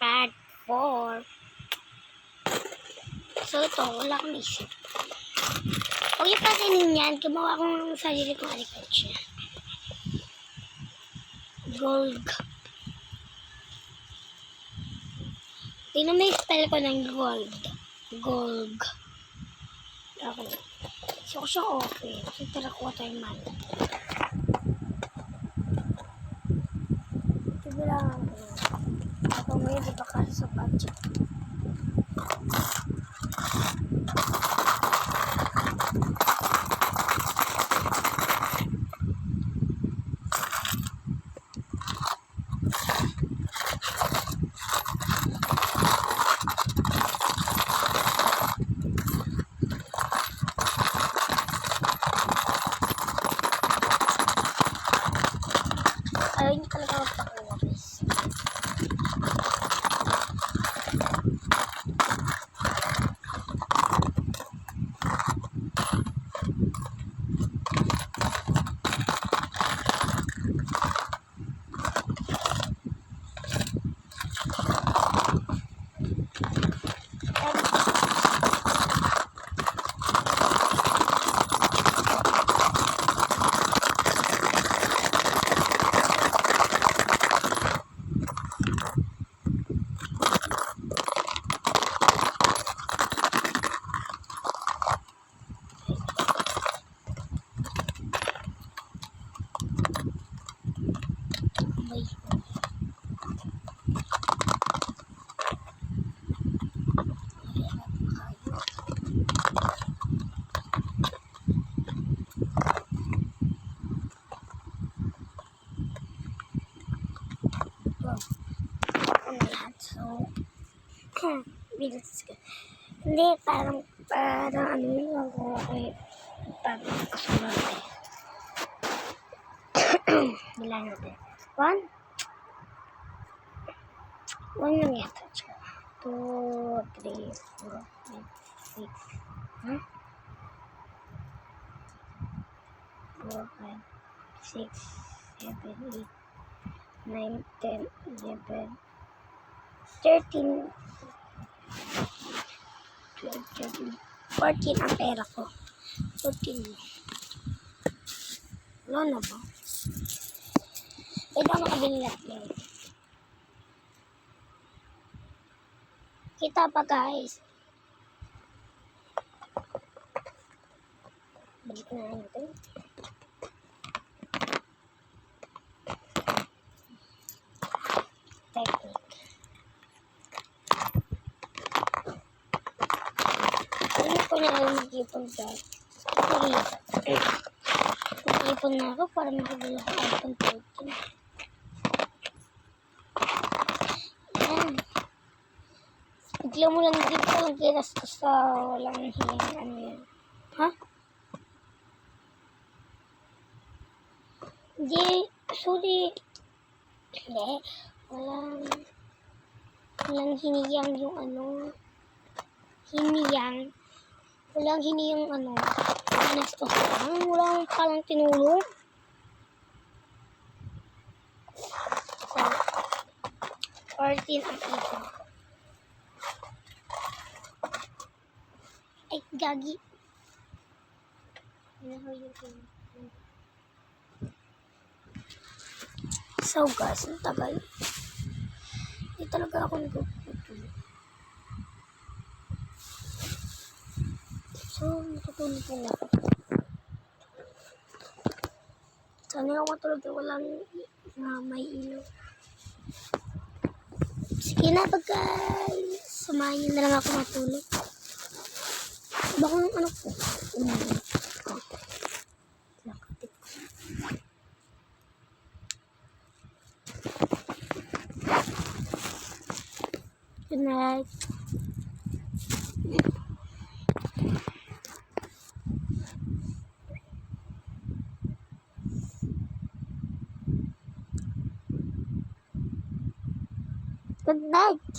Part 4. So ito, wala akong isip. Huwag yung patinin yan, gumawa akong sarili kong agriculture. Gold. Tingnan mo yung spell ko ng gold. Gold. Okay. So, siya okay. So, tara ko tayo man. Tignan ko. Ako ngayon, di ba kasi sa budget? Ayaw niyo talaga magpakuha, guys. May lahat. So, bilis ka. Hindi, parang ano yun ako okay. Parang kasunod eh. Bilang natin. 1 lang yata. 2, 3, 4, 5, 6. Huh? 4, 5, 6, 7, 8, 9, 10, 11, 13, 12, 13, 14 ang pera ko. 14. Wala na ba? Pwede ako makabili natin. Kita pa guys. Balik na natin. Technique. Ano ko na lang mag-ipon guys? Mag-ipon na ako para makabili ako iPhone 13. Yan. Bigla mo lang dito lang kinastos sa walang hiyang ano yan. Ha? Hindi. Sorry. Hindi. Walang hiniyang yung ano. Walang hiniyang ano. Kinastos lang. Walang palang tinulong. So, 14 ang ipon ko. Ay, gagi. So guys, ang tagal. Hindi talaga ako nagpuputulog. So, natutulog na ako. Sana ako matulog na walang may ilaw. Sige na, pagka samahin na lang ako matulog. Baka yung ano ko. Good night. Good night.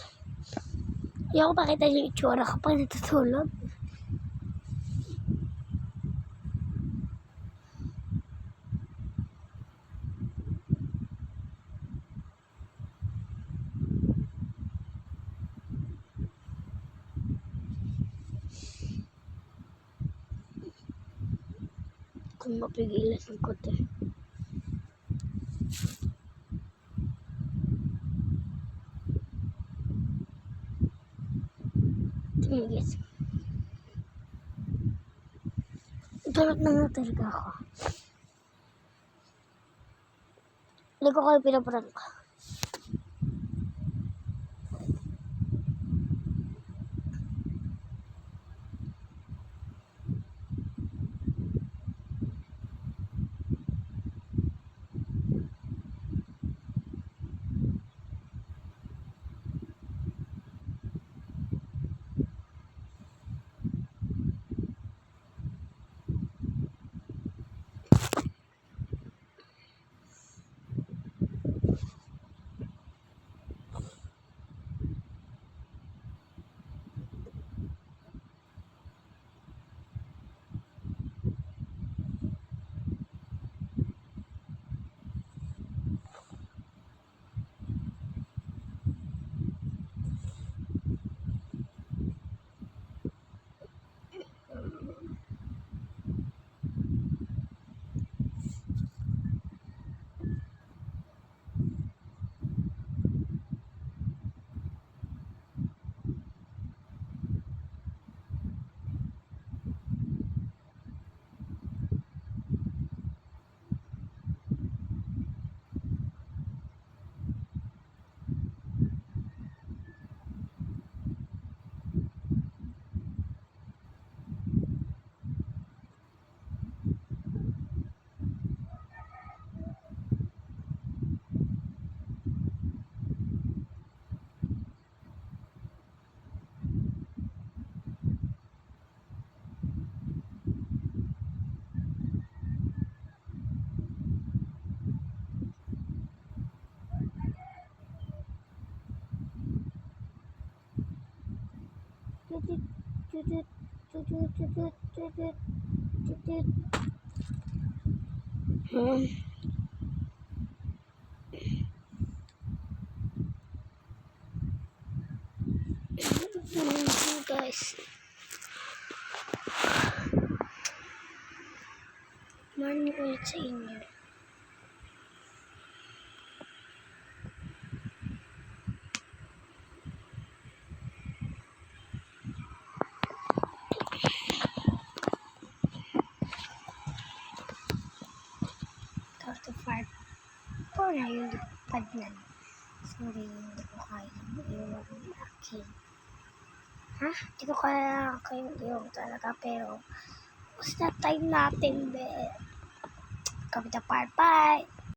Ayoko pakita yung itsura ko pag natutulog. Kung mapigilan ko to. Tumigis. Tulog na nga talaga ako. Hindi ko kayo pinaprank. Guys, morning ulit sa inyo. After 5 po na yung lipad na. Sorry, hindi ko kaya yung akin. Hindi ko kaya yung talaga, pero basta time natin, be. Kami na part 5.